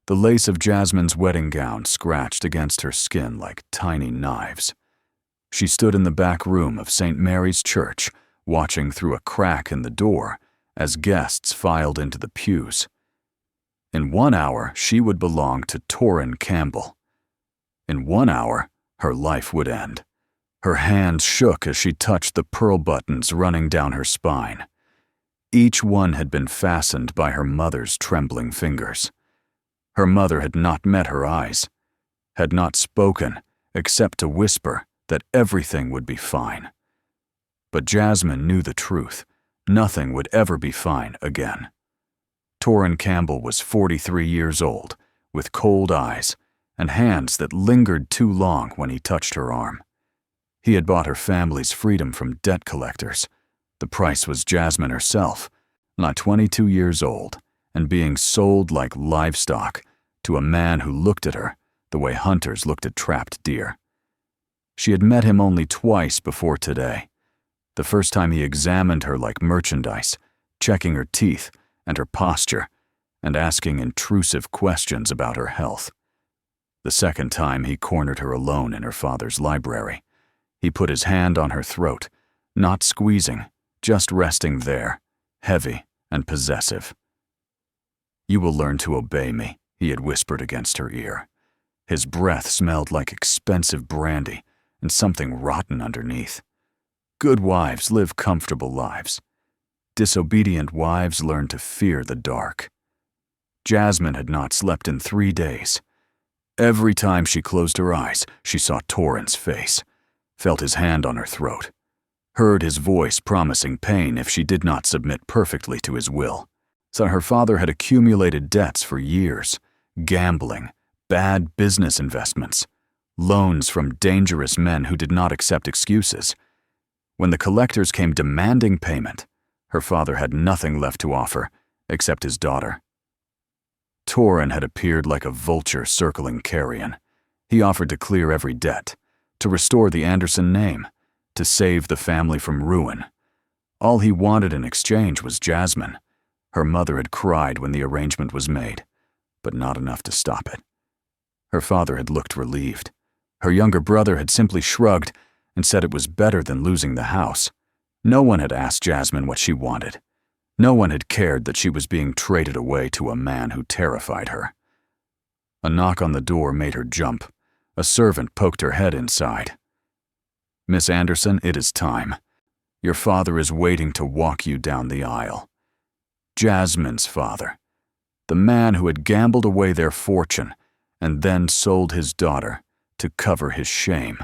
The lace of Jasmine's wedding gown scratched against her skin like tiny knives. She stood in the back room of St. Mary's Church, watching through a crack in the door as guests filed into the pews. In 1 hour, she would belong to Torren Campbell. In 1 hour, her life would end. Her hands shook as she touched the pearl buttons running down her spine. Each one had been fastened by her mother's trembling fingers. Her mother had not met her eyes, had not spoken except to whisper that everything would be fine. But Jasmine knew the truth. Nothing would ever be fine again. Torren Campbell was 43 years old, with cold eyes and hands that lingered too long when he touched her arm. He had bought her family's freedom from debt collectors. The price was Jasmine herself, not 22 years old, and being sold like livestock to a man who looked at her the way hunters looked at trapped deer. She had met him only twice before today. The first time he examined her like merchandise, checking her teeth and her posture, and asking intrusive questions about her health. The second time he cornered her alone in her father's library. He put his hand on her throat, not squeezing, just resting there, heavy and possessive. "You will learn to obey me," he had whispered against her ear. His breath smelled like expensive brandy and something rotten underneath. Good wives live comfortable lives. Disobedient wives learn to fear the dark. Jasmine had not slept in 3 days. Every time she closed her eyes, she saw Torren's face, felt his hand on her throat, heard his voice promising pain if she did not submit perfectly to his will. So her father had accumulated debts for years, gambling, bad business investments, loans from dangerous men who did not accept excuses. When the collectors came demanding payment, her father had nothing left to offer except his daughter. Torin had appeared like a vulture circling carrion. He offered to clear every debt, to restore the Anderson name, to save the family from ruin. All he wanted in exchange was Jasmine. Her mother had cried when the arrangement was made, but not enough to stop it. Her father had looked relieved. Her younger brother had simply shrugged and said it was better than losing the house. No one had asked Jasmine what she wanted. No one had cared that she was being traded away to a man who terrified her. A knock on the door made her jump. A servant poked her head inside. "Miss Anderson, it is time. Your father is waiting to walk you down the aisle." Jasmine's father, the man who had gambled away their fortune and then sold his daughter to cover his shame.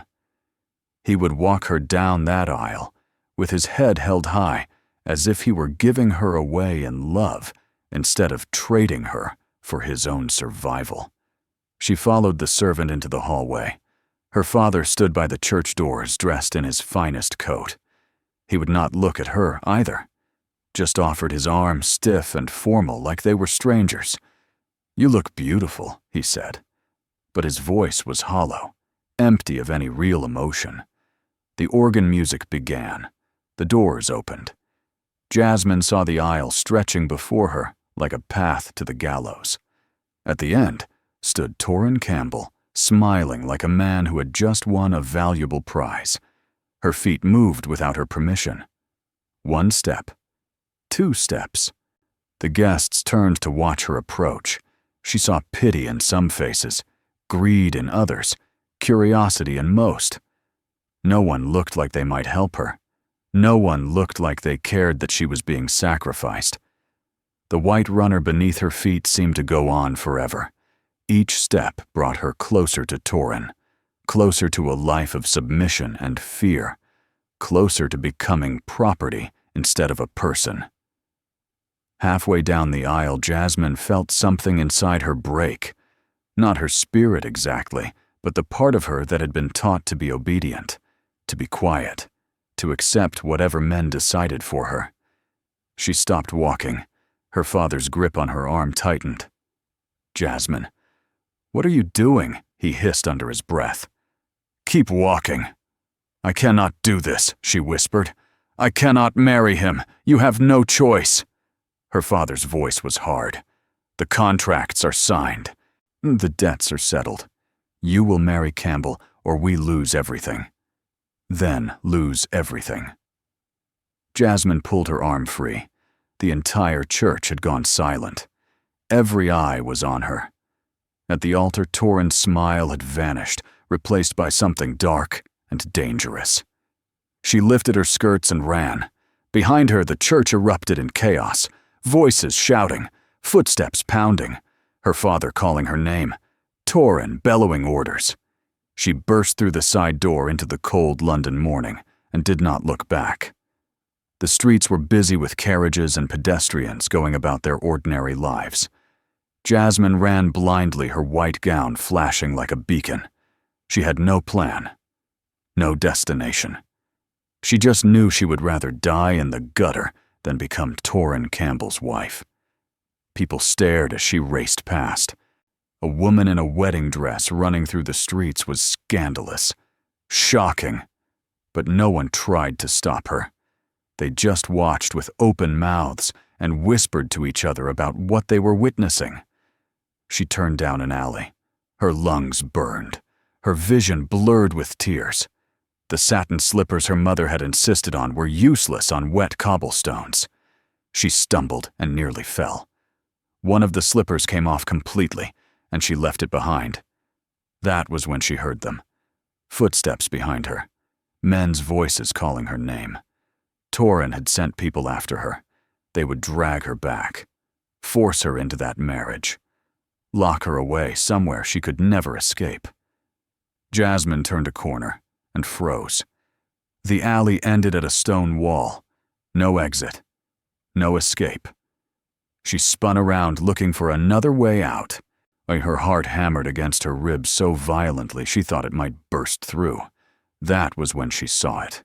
He would walk her down that aisle, with his head held high, as if he were giving her away in love instead of trading her for his own survival. She followed the servant into the hallway. Her father stood by the church doors dressed in his finest coat. He would not look at her either, just offered his arm stiff and formal like they were strangers. "You look beautiful," he said, but his voice was hollow, empty of any real emotion. The organ music began. The doors opened. Jasmine saw the aisle stretching before her like a path to the gallows. At the end stood Torren Campbell, smiling like a man who had just won a valuable prize. Her feet moved without her permission. 1 step. 2 steps. The guests turned to watch her approach. She saw pity in some faces, greed in others, curiosity in most. No one looked like they might help her. No one looked like they cared that she was being sacrificed. The white runner beneath her feet seemed to go on forever. Each step brought her closer to Torin, closer to a life of submission and fear, closer to becoming property instead of a person. Halfway down the aisle, Jasmine felt something inside her break. Not her spirit exactly, but the part of her that had been taught to be obedient, to be quiet, to accept whatever men decided for her. She stopped walking. Her father's grip on her arm tightened. "Jasmine, what are you doing?" he hissed under his breath. "Keep walking." "I cannot do this," she whispered. "I cannot marry him. You have no choice." Her father's voice was hard. "The contracts are signed. The debts are settled. You will marry Campbell, or we lose everything. Then lose everything." Jasmine pulled her arm free. The entire church had gone silent. Every eye was on her. At the altar, Torin's smile had vanished, replaced by something dark and dangerous. She lifted her skirts and ran. Behind her, the church erupted in chaos, voices shouting, footsteps pounding, her father calling her name, Torin bellowing orders. She burst through the side door into the cold London morning and did not look back. The streets were busy with carriages and pedestrians going about their ordinary lives. Jasmine ran blindly, her white gown flashing like a beacon. She had no plan, no destination. She just knew she would rather die in the gutter than become Torren Campbell's wife. People stared as she raced past. A woman in a wedding dress running through the streets was scandalous, shocking, but no one tried to stop her. They just watched with open mouths and whispered to each other about what they were witnessing. She turned down an alley. Her lungs burned, her vision blurred with tears. The satin slippers her mother had insisted on were useless on wet cobblestones. She stumbled and nearly fell. One of the slippers came off completely, and she left it behind. That was when she heard them. Footsteps behind her. Men's voices calling her name. Torin had sent people after her. They would drag her back. Force her into that marriage. Lock her away somewhere she could never escape. Jasmine turned a corner and froze. The alley ended at a stone wall. No exit. No escape. She spun around looking for another way out. Her heart hammered against her ribs so violently she thought it might burst through. That was when she saw it.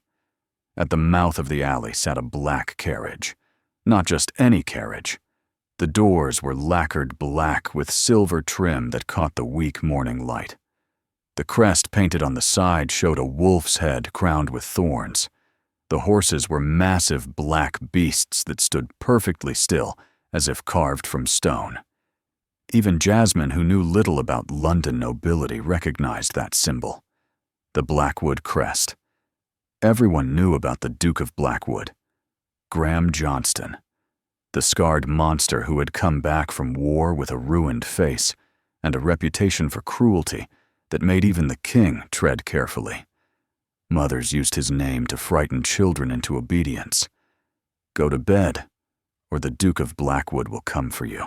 At the mouth of the alley sat a black carriage. Not just any carriage. The doors were lacquered black with silver trim that caught the weak morning light. The crest painted on the side showed a wolf's head crowned with thorns. The horses were massive black beasts that stood perfectly still, as if carved from stone. Even Jasmine, who knew little about London nobility, recognized that symbol. The Blackwood crest. Everyone knew about the Duke of Blackwood. Graham Johnston. The scarred monster who had come back from war with a ruined face and a reputation for cruelty that made even the king tread carefully. Mothers used his name to frighten children into obedience. Go to bed, or the Duke of Blackwood will come for you.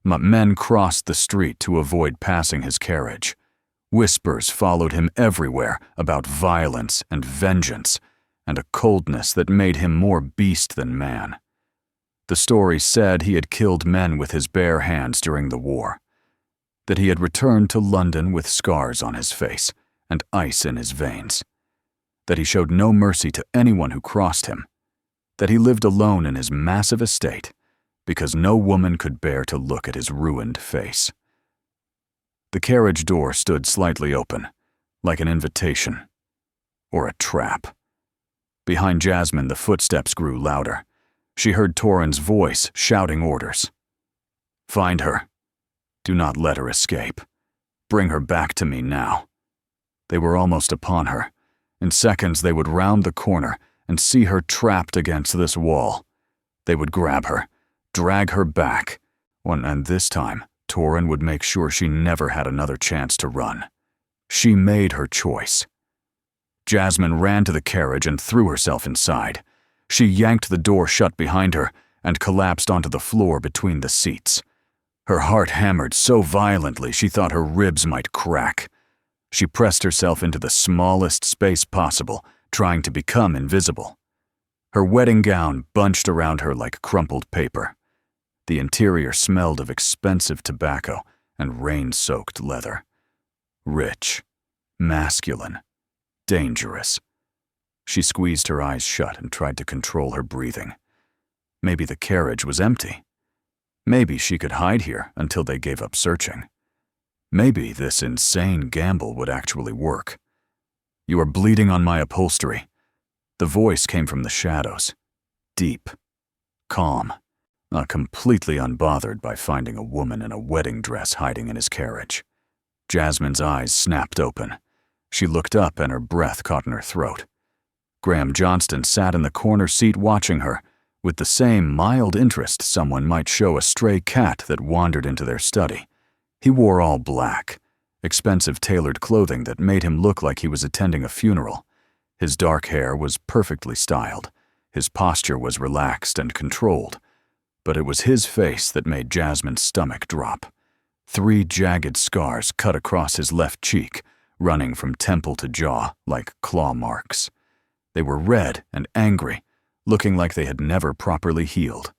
Men crossed the street to avoid passing his carriage. Whispers followed him everywhere about violence and vengeance, and a coldness that made him more beast than man. The story said he had killed men with his bare hands during the war, that he had returned to London with scars on his face and ice in his veins, that he showed no mercy to anyone who crossed him, that he lived alone in his massive estate because no woman could bear to look at his ruined face. The carriage door stood slightly open, like an invitation or a trap. Behind Jasmine, the footsteps grew louder. She heard Torin's voice shouting orders. "Find her. Do not let her escape. Bring her back to me now." They were almost upon her. In seconds, they would round the corner and see her trapped against this wall. They would grab her, drag her back, and this time, Torin would make sure she never had another chance to run. She made her choice. Jasmine ran to the carriage and threw herself inside. She yanked the door shut behind her and collapsed onto the floor between the seats. Her heart hammered so violently she thought her ribs might crack. She pressed herself into the smallest space possible, trying to become invisible. Her wedding gown bunched around her like crumpled paper. The interior smelled of expensive tobacco and rain-soaked leather. Rich, masculine, dangerous. She squeezed her eyes shut and tried to control her breathing. Maybe the carriage was empty. Maybe she could hide here until they gave up searching. Maybe this insane gamble would actually work. "You are bleeding on my upholstery." The voice came from the shadows. Deep, calm, completely unbothered by finding a woman in a wedding dress hiding in his carriage. Jasmine's eyes snapped open. She looked up and her breath caught in her throat. Graham Johnston sat in the corner seat watching her, with the same mild interest someone might show a stray cat that wandered into their study. He wore all black, expensive tailored clothing that made him look like he was attending a funeral. His dark hair was perfectly styled. His posture was relaxed and controlled. But it was his face that made Jasmine's stomach drop. 3 jagged scars cut across his left cheek, running from temple to jaw like claw marks. They were red and angry, looking like they had never properly healed.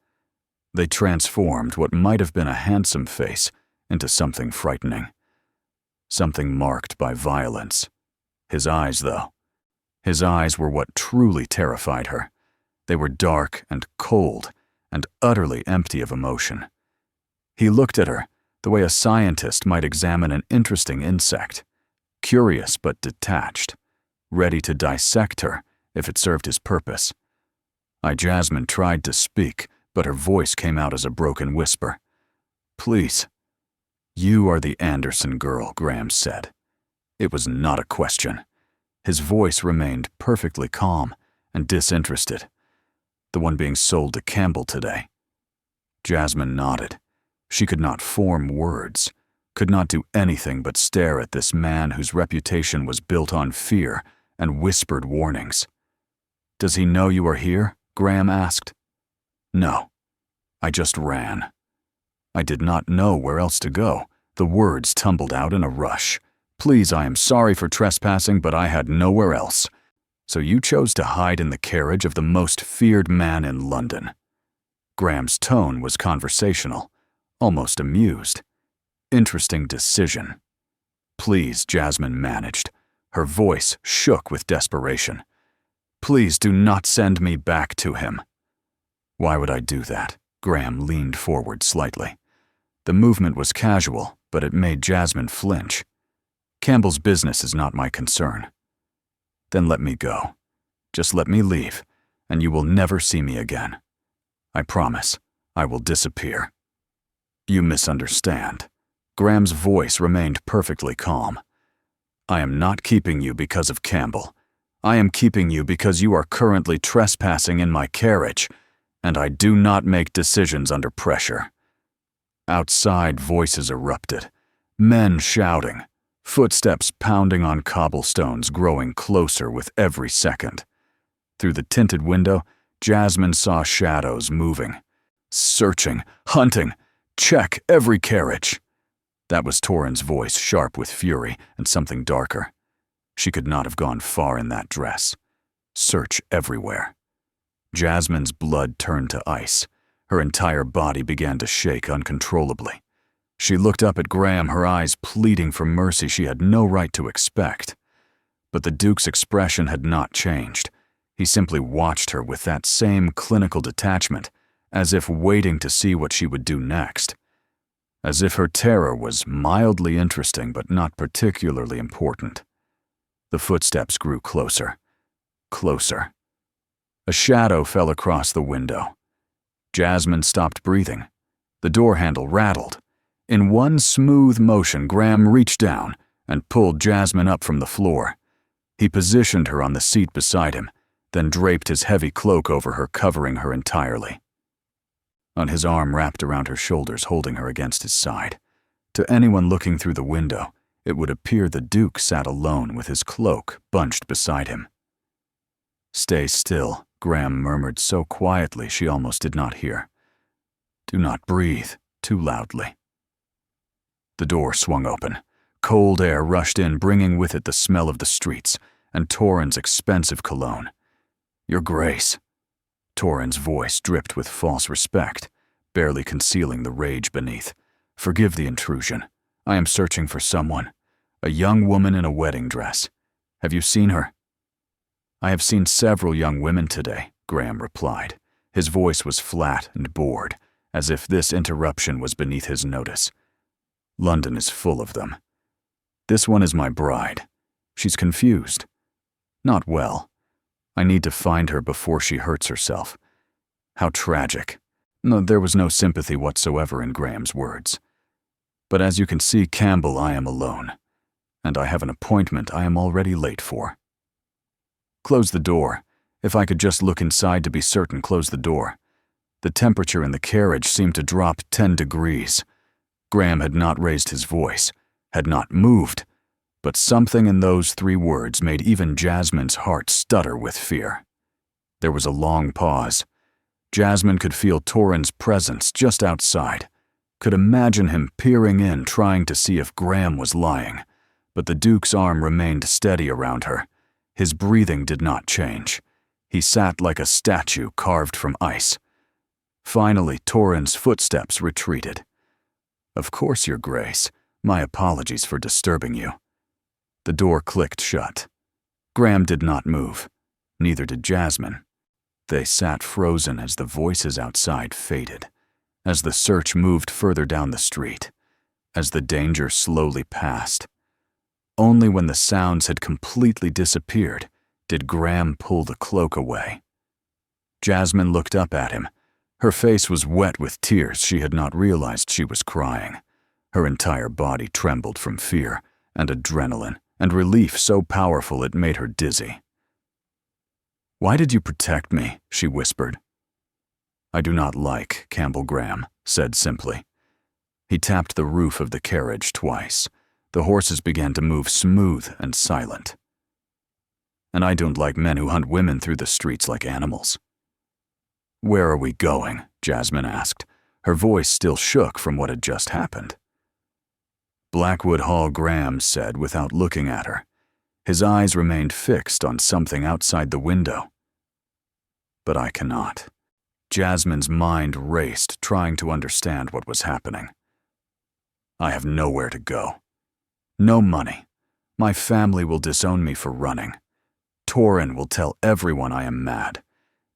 They transformed what might have been a handsome face into something frightening. Something marked by violence. His eyes, though. His eyes were what truly terrified her. They were dark and cold and utterly empty of emotion. He looked at her the way a scientist might examine an interesting insect, curious but detached, ready to dissect her if it served his purpose. Jasmine tried to speak, but her voice came out as a broken whisper. "Please." "You are the Anderson girl," Graham said. It was not a question. His voice remained perfectly calm and disinterested. "The one being sold to Campbell today." Jasmine nodded. She could not form words, could not do anything but stare at this man whose reputation was built on fear and whispered warnings. "Does he know you are here?" Graham asked. "No. I just ran. I did not know where else to go." The words tumbled out in a rush. "Please, I am sorry for trespassing, but I had nowhere else." "So you chose to hide in the carriage of the most feared man in London." Graham's tone was conversational, almost amused. "Interesting decision." "Please," Jasmine managed. Her voice shook with desperation. "Please do not send me back to him." "Why would I do that?" Graham leaned forward slightly. The movement was casual, but it made Jasmine flinch. "Campbell's business is not my concern." "Then let me go. Just let me leave, and you will never see me again. I promise, I will disappear." "You misunderstand." Graham's voice remained perfectly calm. "I am not keeping you because of Campbell. I am keeping you because you are currently trespassing in my carriage, and I do not make decisions under pressure." Outside, voices erupted. Men shouting, footsteps pounding on cobblestones growing closer with every second. Through the tinted window, Jasmine saw shadows moving. "Searching, hunting, check every carriage." That was Torin's voice, sharp with fury and something darker. She could not have gone far in that dress. Search everywhere. Jasmine's blood turned to ice. Her entire body began to shake uncontrollably. She looked up at Graham, her eyes pleading for mercy she had no right to expect. But the Duke's expression had not changed. He simply watched her with that same clinical detachment, as if waiting to see what she would do next. As if her terror was mildly interesting but not particularly important. The footsteps grew closer. Closer. A shadow fell across the window. Jasmine stopped breathing. The door handle rattled. In one smooth motion, Graham reached down and pulled Jasmine up from the floor. He positioned her on the seat beside him, then draped his heavy cloak over her, covering her entirely. On his arm wrapped around her shoulders, holding her against his side. To anyone looking through the window, it would appear the Duke sat alone with his cloak bunched beside him. "Stay still," Graham murmured so quietly she almost did not hear. "Do not breathe too loudly." The door swung open. Cold air rushed in, bringing with it the smell of the streets and Torren's expensive cologne. "Your Grace." Torren's voice dripped with false respect, barely concealing the rage beneath. "Forgive the intrusion. I am searching for someone. A young woman in a wedding dress. Have you seen her?" "I have seen several young women today," Graham replied. His voice was flat and bored, as if this interruption was beneath his notice. "London is full of them. This one is my bride. She's confused. Not well. I need to find her before she hurts herself." How tragic. No, there was no sympathy whatsoever in Graham's words. "But as you can see, Campbell, I am alone. and I have an appointment I am already late for." "Close the door. If I could just look inside to be certain, close the door." The temperature in the carriage seemed to drop 10 degrees. Graham had not raised his voice, had not moved, but something in those 3 words made even Jasmine's heart stutter with fear. There was a long pause. Jasmine could feel Torin's presence just outside, could imagine him peering in, trying to see if Graham was lying, but the Duke's arm remained steady around her. His breathing did not change. He sat like a statue carved from ice. Finally, Torin's footsteps retreated. "Of course, Your Grace. My apologies for disturbing you." The door clicked shut. Graham did not move. Neither did Jasmine. They sat frozen as the voices outside faded, as the search moved further down the street, as the danger slowly passed. Only when the sounds had completely disappeared did Graham pull the cloak away. Jasmine looked up at him. Her face was wet with tears. She had not realized she was crying. Her entire body trembled from fear and adrenaline and relief so powerful it made her dizzy. "Why did you protect me?" she whispered. "I do not like Campbell," Graham said simply. He tapped the roof of the carriage twice. The horses began to move smooth and silent. "And I don't like men who hunt women through the streets like animals." "Where are we going?" Jasmine asked. Her voice still shook from what had just happened. "Blackwood Hall," Graham said without looking at her. His eyes remained fixed on something outside the window. "But I cannot." Jasmine's mind raced, trying to understand what was happening. "I have nowhere to go. No money. My family will disown me for running. Torin will tell everyone I am mad.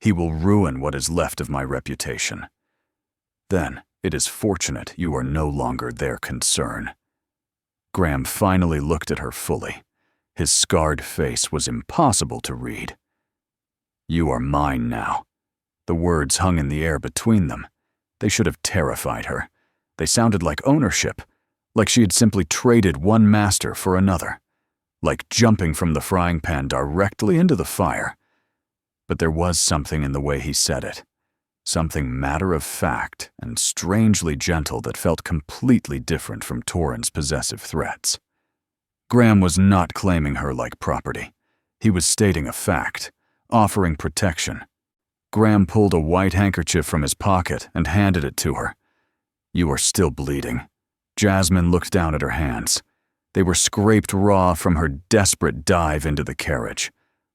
He will ruin what is left of my reputation. Then it is fortunate you are no longer their concern." Graham finally looked at her fully. His scarred face was impossible to read. "You are mine now." The words hung in the air between them. They should have terrified her. They sounded like ownership, like she had simply traded one master for another, like jumping from the frying pan directly into the fire. But there was something in the way he said it, something matter-of-fact and strangely gentle that felt completely different from Torin's possessive threats. Graham was not claiming her like property. He was stating a fact, offering protection. Graham pulled a white handkerchief from his pocket and handed it to her. "You are still bleeding." Jasmine looked down at her hands. They were scraped raw from her desperate dive into the carriage.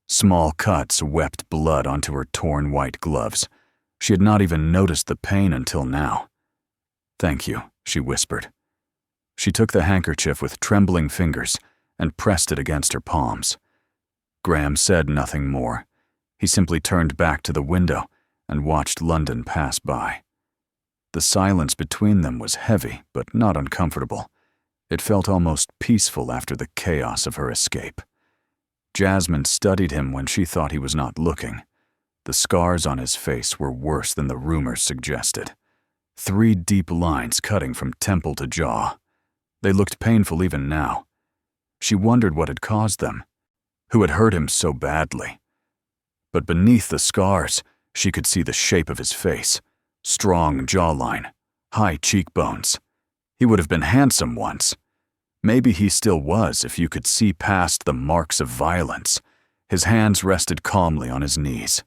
Small cuts wept blood onto her torn white gloves. She had not even noticed the pain until now. "Thank you," she whispered. She took the handkerchief with trembling fingers and pressed it against her palms. Graham said nothing more. He simply turned back to the window and watched London pass by. The silence between them was heavy but not uncomfortable. It felt almost peaceful after the chaos of her escape. Jasmine studied him when she thought he was not looking. The scars on his face were worse than the rumors suggested. 3 deep lines cutting from temple to jaw. They looked painful even now. She wondered what had caused them, who had hurt him so badly. But beneath the scars, she could see the shape of his face, strong jawline, high cheekbones. He would have been handsome once. Maybe he still was if you could see past the marks of violence. His hands rested calmly on his knees.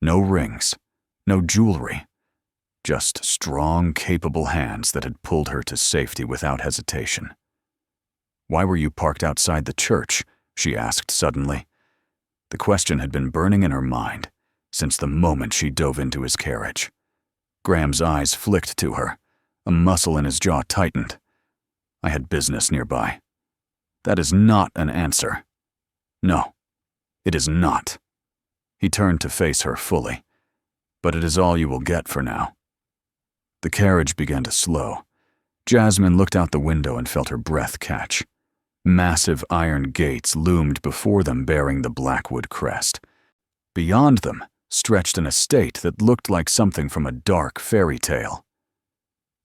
No rings, no jewelry. Just strong, capable hands that had pulled her to safety without hesitation. "Why were you parked outside the church?" she asked suddenly. The question had been burning in her mind since the moment she dove into his carriage. Graham's eyes flicked to her. A muscle in his jaw tightened. "I had business nearby." "That is not an answer." "No, it is not." He turned to face her fully. "But it is all you will get for now." The carriage began to slow. Jasmine looked out the window and felt her breath catch. Massive iron gates loomed before them bearing the Blackwood crest. Beyond them stretched an estate that looked like something from a dark fairy tale.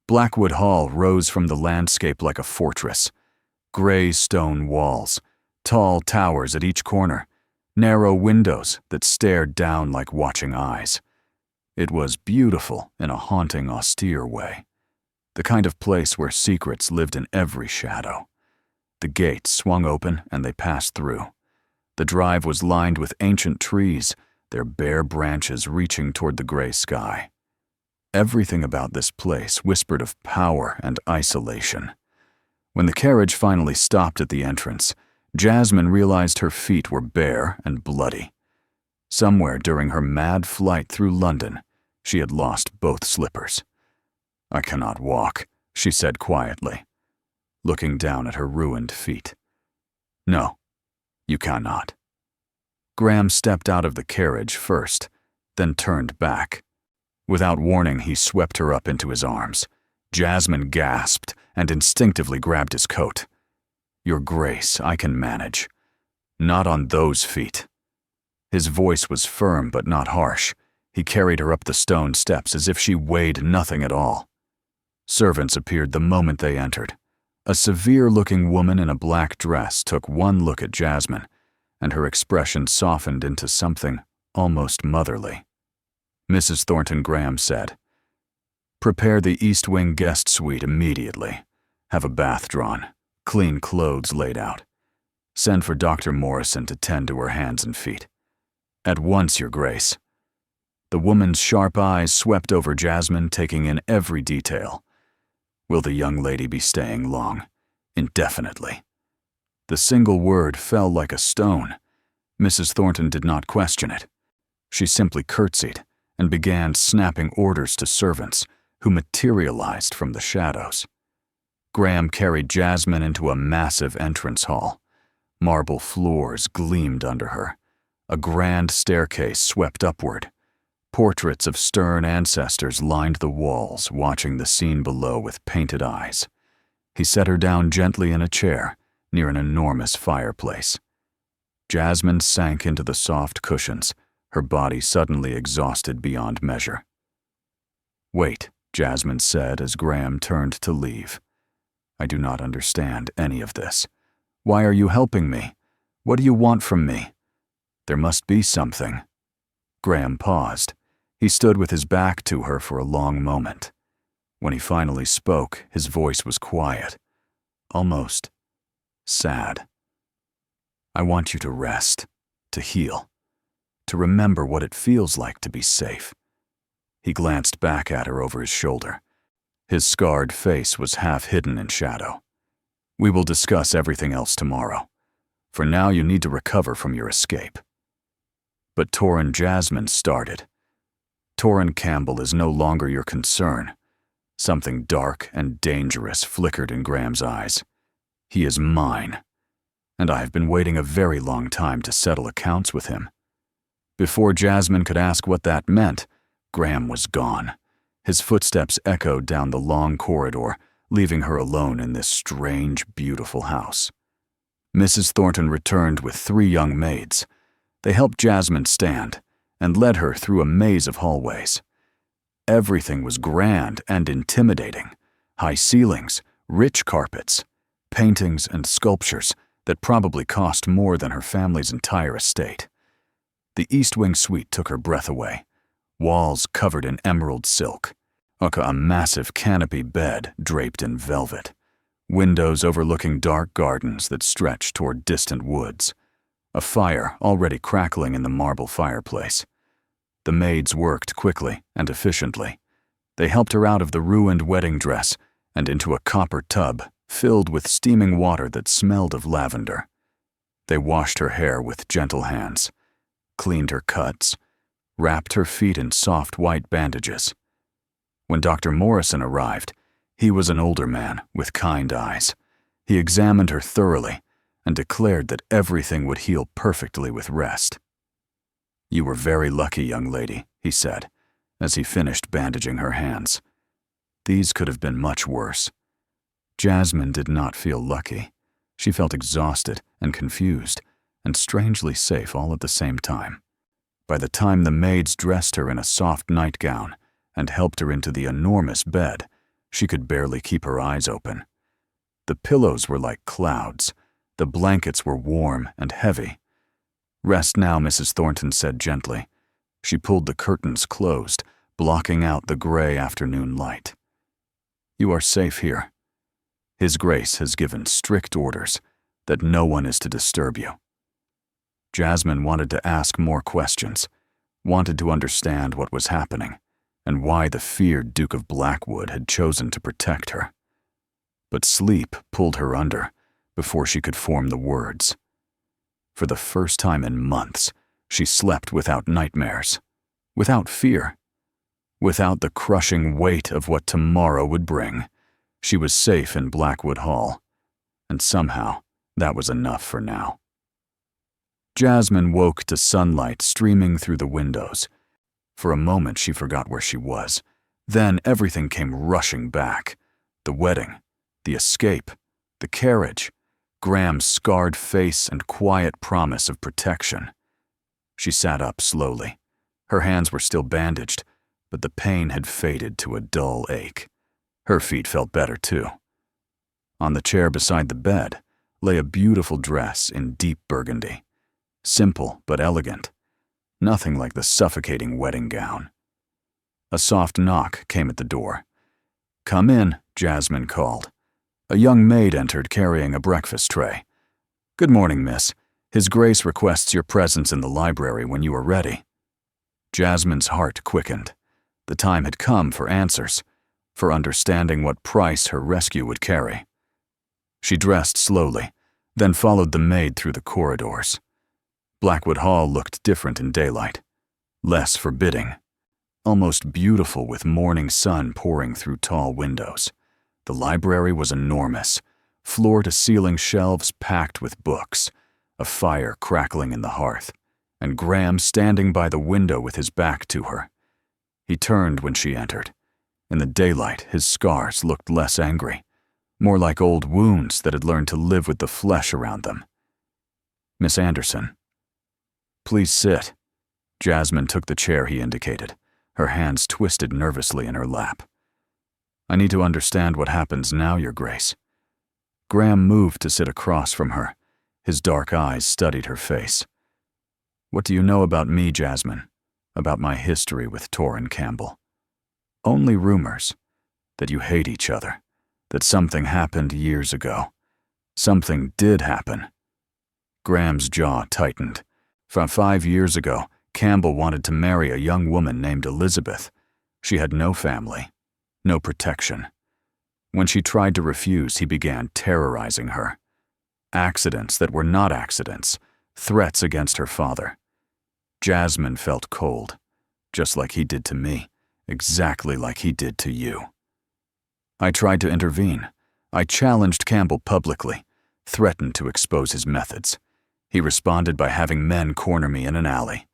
Blackwood Hall rose from the landscape like a fortress. Gray stone walls, tall towers at each corner, narrow windows that stared down like watching eyes. It was beautiful in a haunting, austere way, the kind of place where secrets lived in every shadow. The gates swung open and they passed through. The drive was lined with ancient trees, their bare branches reaching toward the gray sky. Everything about this place whispered of power and isolation. When the carriage finally stopped at the entrance, Jasmine realized her feet were bare and bloody. Somewhere during her mad flight through London, she had lost both slippers. "I cannot walk," she said quietly, looking down at her ruined feet. "No, you cannot." Graham stepped out of the carriage first, then turned back. Without warning, he swept her up into his arms. Jasmine gasped and instinctively grabbed his coat. "Your Grace, I can manage. Not on those feet." His voice was firm but not harsh. He carried her up the stone steps as if she weighed nothing at all. Servants appeared the moment they entered. A severe-looking woman in a black dress took one look at Jasmine, and her expression softened into something almost motherly. Mrs. Thornton Graham said, "Prepare the East Wing guest suite immediately. Have a bath drawn, clean clothes laid out. Send for Dr. Morrison to tend to her hands and feet. At once, Your Grace." The woman's sharp eyes swept over Jasmine, taking in every detail. "Will the young lady be staying long?" "Indefinitely." The single word fell like a stone. Mrs. Thornton did not question it. She simply curtsied and began snapping orders to servants who materialized from the shadows. Graham carried Jasmine into a massive entrance hall. Marble floors gleamed under her. A grand staircase swept upward. Portraits of stern ancestors lined the walls, watching the scene below with painted eyes. He set her down gently in a chair near an enormous fireplace. Jasmine sank into the soft cushions, her body suddenly exhausted beyond measure. "Wait," Jasmine said as Graham turned to leave. "I do not understand any of this. Why are you helping me? What do you want from me? There must be something." Graham paused. He stood with his back to her for a long moment. When he finally spoke, his voice was quiet, almost sad. "I want you to rest, to heal, to remember what it feels like to be safe." He glanced back at her over his shoulder. His scarred face was half hidden in shadow. "We will discuss everything else tomorrow. For now, you need to recover from your escape." But Torin Jasmine started. "Torren Campbell is no longer your concern." Something dark and dangerous flickered in Graham's eyes. "He is mine, and I have been waiting a very long time to settle accounts with him." Before Jasmine could ask what that meant, Graham was gone. His footsteps echoed down the long corridor, leaving her alone in this strange, beautiful house. Mrs. Thornton returned with 3 young maids. They helped Jasmine stand and led her through a maze of hallways. Everything was grand and intimidating. High ceilings, rich carpets, paintings and sculptures that probably cost more than her family's entire estate. The East Wing suite took her breath away. Walls covered in emerald silk. A massive canopy bed draped in velvet. Windows overlooking dark gardens that stretched toward distant woods. A fire already crackling in the marble fireplace. The maids worked quickly and efficiently. They helped her out of the ruined wedding dress and into a copper tub filled with steaming water that smelled of lavender. They washed her hair with gentle hands, cleaned her cuts, wrapped her feet in soft white bandages. When Dr. Morrison arrived, he was an older man with kind eyes. He examined her thoroughly and declared that everything would heal perfectly with rest. "You were very lucky, young lady," he said, as he finished bandaging her hands. "These could have been much worse." Jasmine did not feel lucky. She felt exhausted and confused, and strangely safe all at the same time. By the time the maids dressed her in a soft nightgown and helped her into the enormous bed, she could barely keep her eyes open. The pillows were like clouds. The blankets were warm and heavy. "Rest now," Mrs. Thornton said gently. She pulled the curtains closed, blocking out the gray afternoon light. "You are safe here. His Grace has given strict orders that no one is to disturb you." Jasmine wanted to ask more questions, wanted to understand what was happening, and why the feared Duke of Blackwood had chosen to protect her. But sleep pulled her under before she could form the words. For the first time in months, she slept without nightmares, without fear, without the crushing weight of what tomorrow would bring. She was safe in Blackwood Hall, and somehow that was enough for now. Jasmine woke to sunlight streaming through the windows. For a moment she forgot where she was. Then everything came rushing back. The wedding, the escape, the carriage, Graham's scarred face and quiet promise of protection. She sat up slowly. Her hands were still bandaged, but the pain had faded to a dull ache. Her feet felt better too. On the chair beside the bed lay a beautiful dress in deep burgundy. Simple but elegant. Nothing like the suffocating wedding gown. A soft knock came at the door. "Come in," Jasmine called. A young maid entered carrying a breakfast tray. "Good morning, miss. His Grace requests your presence in the library when you are ready." Jasmine's heart quickened. The time had come for answers, for understanding what price her rescue would carry. She dressed slowly, then followed the maid through the corridors. Blackwood Hall looked different in daylight, less forbidding, almost beautiful with morning sun pouring through tall windows. The library was enormous, floor-to-ceiling shelves packed with books, a fire crackling in the hearth, and Graham standing by the window with his back to her. He turned when she entered. In the daylight, his scars looked less angry, more like old wounds that had learned to live with the flesh around them. "Miss Anderson." "Please sit." Jasmine took the chair he indicated, her hands twisted nervously in her lap. "I need to understand what happens now, Your Grace." Graham moved to sit across from her. His dark eyes studied her face. "What do you know about me, Jasmine? About my history with Torren Campbell?" "Only rumors. That you hate each other. That something happened years ago. Something did happen." Graham's jaw tightened. From 5 years ago, Campbell wanted to marry a young woman named Elizabeth. She had no family, no protection. When she tried to refuse, he began terrorizing her. Accidents that were not accidents, threats against her father. Jasmine felt cold, just like he did to me, exactly like he did to you. I tried to intervene. I challenged Campbell publicly, threatened to expose his methods. He responded by having men corner me in an alley.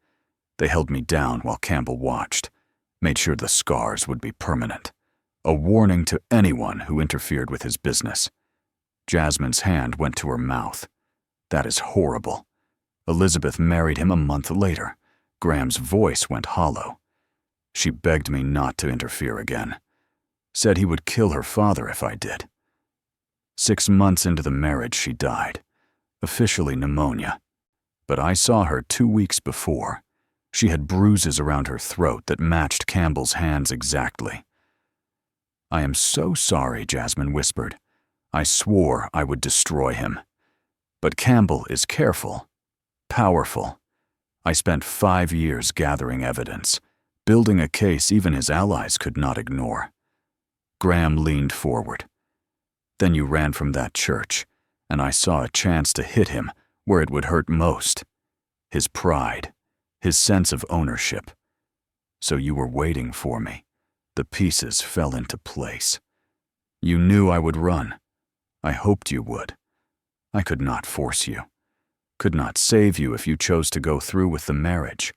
They held me down while Campbell watched, made sure the scars would be permanent. A warning to anyone who interfered with his business. Jasmine's hand went to her mouth. "That is horrible." Elizabeth married him a month later. Graham's voice went hollow. She begged me not to interfere again. Said he would kill her father if I did. 6 months into the marriage, she died. Officially pneumonia. But I saw her 2 weeks before. She had bruises around her throat that matched Campbell's hands exactly. "I am so sorry," Jasmine whispered. "I swore I would destroy him. But Campbell is careful, powerful. I spent 5 years gathering evidence, building a case even his allies could not ignore." Graham leaned forward. "Then you ran from that church, and I saw a chance to hit him where it would hurt most. His pride, his sense of ownership. So you were waiting for me. The pieces fell into place. You knew I would run. I hoped you would. I could not force you. Could not save you if you chose to go through with the marriage.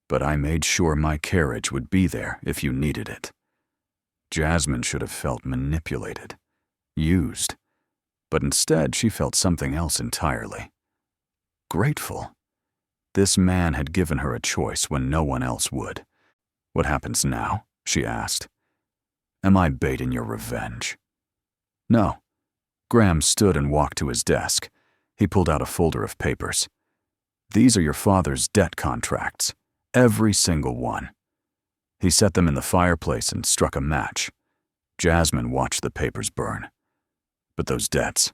But I made sure my carriage would be there if you needed it." Jasmine should have felt manipulated, used. But instead she felt something else entirely. Grateful. This man had given her a choice when no one else would. "What happens now?" she asked. "Am I bait in your revenge?" "No. Graham stood and walked to his desk. He pulled out a folder of papers. These are your father's debt contracts, every single one. He set them in the fireplace and struck a match. Jasmine watched the papers burn. But those debts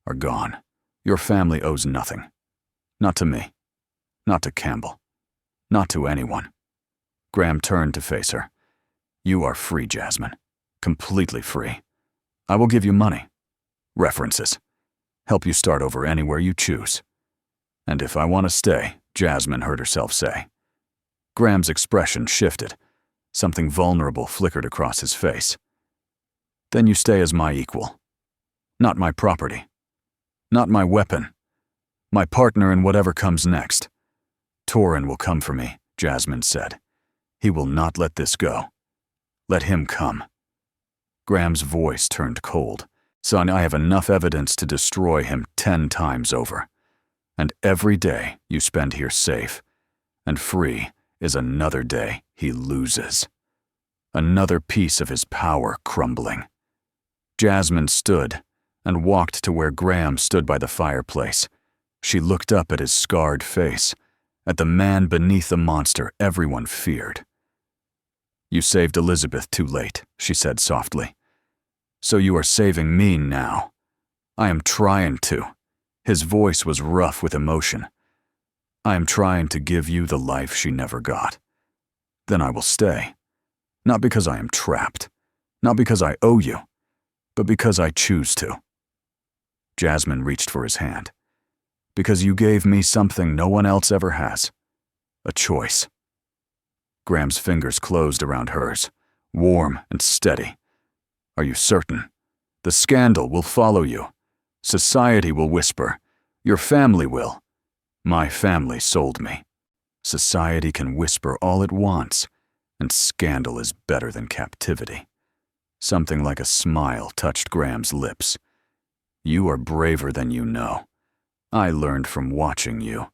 are gone. Your family owes nothing. Not to me. Not to Campbell. Not to anyone. Graham turned to face her. You are free, Jasmine. Completely free. I will give you money. References. Help you start over anywhere you choose. And if I want to stay, Jasmine heard herself say. Graham's expression shifted. Something vulnerable flickered across his face. Then you stay as my equal. Not my property. Not my weapon. My partner in whatever comes next. Torin will come for me, Jasmine said. He will not let this go. Let him come. Graham's voice turned cold. Son, I have enough evidence to destroy him 10 times over. And every day you spend here safe and free is another day he loses. Another piece of his power crumbling. Jasmine stood and walked to where Graham stood by the fireplace. She looked up at his scarred face, at the man beneath the monster everyone feared. You saved Elizabeth too late, she said softly. So you are saving me now. I am trying to. His voice was rough with emotion. I am trying to give you the life she never got. Then I will stay. Not because I am trapped. Not because I owe you. But because I choose to. Jasmine reached for his hand. Because you gave me something no one else ever has. A choice. Graham's fingers closed around hers, warm and steady. Are you certain? The scandal will follow you. Society will whisper. Your family will. My family sold me. Society can whisper all it wants, and scandal is better than captivity. Something like a smile touched Graham's lips. You are braver than you know. I learned from watching you.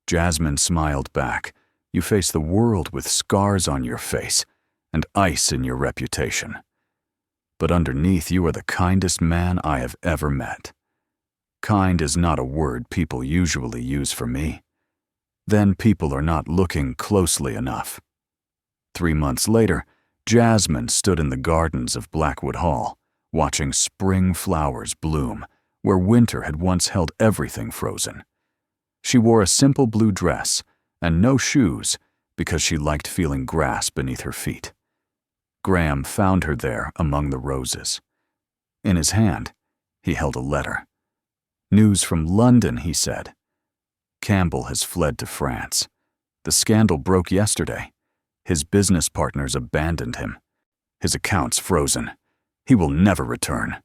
Jasmine smiled back. You face the world with scars on your face and ice in your reputation. But underneath you are the kindest man I have ever met. Kind is not a word people usually use for me. Then people are not looking closely enough. 3 months later, Jasmine stood in the gardens of Blackwood Hall, watching spring flowers bloom where winter had once held everything frozen. She wore a simple blue dress and no shoes because she liked feeling grass beneath her feet. Graham found her there among the roses. In his hand, he held a letter. News from London, he said. Campbell has fled to France. The scandal broke yesterday. His business partners abandoned him. His accounts frozen. He will never return.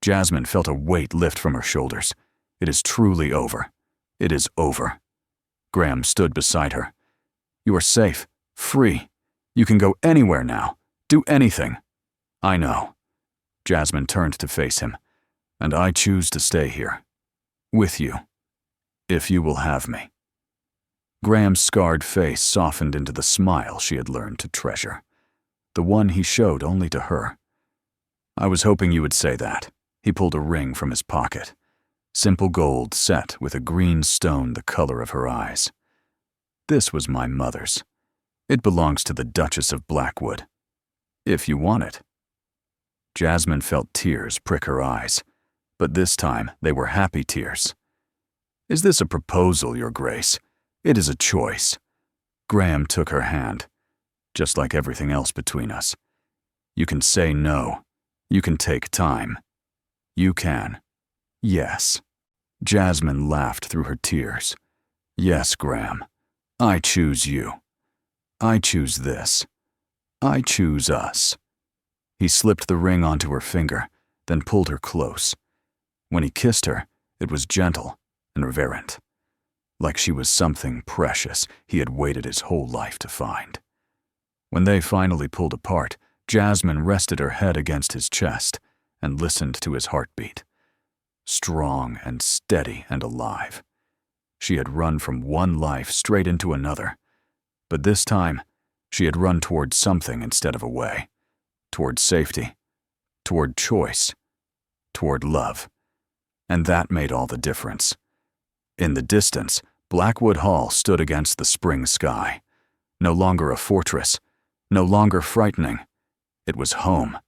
Jasmine felt a weight lift from her shoulders. It is truly over. It is over. Graham stood beside her. You are safe, free. You can go anywhere now. Do anything. I know. Jasmine turned to face him. And I choose to stay here. With you. If you will have me. Graham's scarred face softened into the smile she had learned to treasure. The one he showed only to her. I was hoping you would say that. He pulled a ring from his pocket. Simple gold set with a green stone the color of her eyes. This was my mother's. It belongs to the Duchess of Blackwood. If you want it. Jasmine felt tears prick her eyes, but this time they were happy tears. Is this a proposal, Your Grace? It is a choice. Graham took her hand, just like everything else between us. You can say no. You can take time. You can. Yes. Jasmine laughed through her tears. Yes, Graham. I choose you. I choose this. I choose us. He slipped the ring onto her finger, then pulled her close. When he kissed her, it was gentle and reverent, like she was something precious he had waited his whole life to find. When they finally pulled apart, Jasmine rested her head against his chest and listened to his heartbeat. Strong and steady and alive. She had run from one life straight into another, but this time she had run toward something instead of away, toward safety, toward choice, toward love. And that made all the difference. In the distance, Blackwood Hall stood against the spring sky. No longer a fortress, no longer frightening. It was home,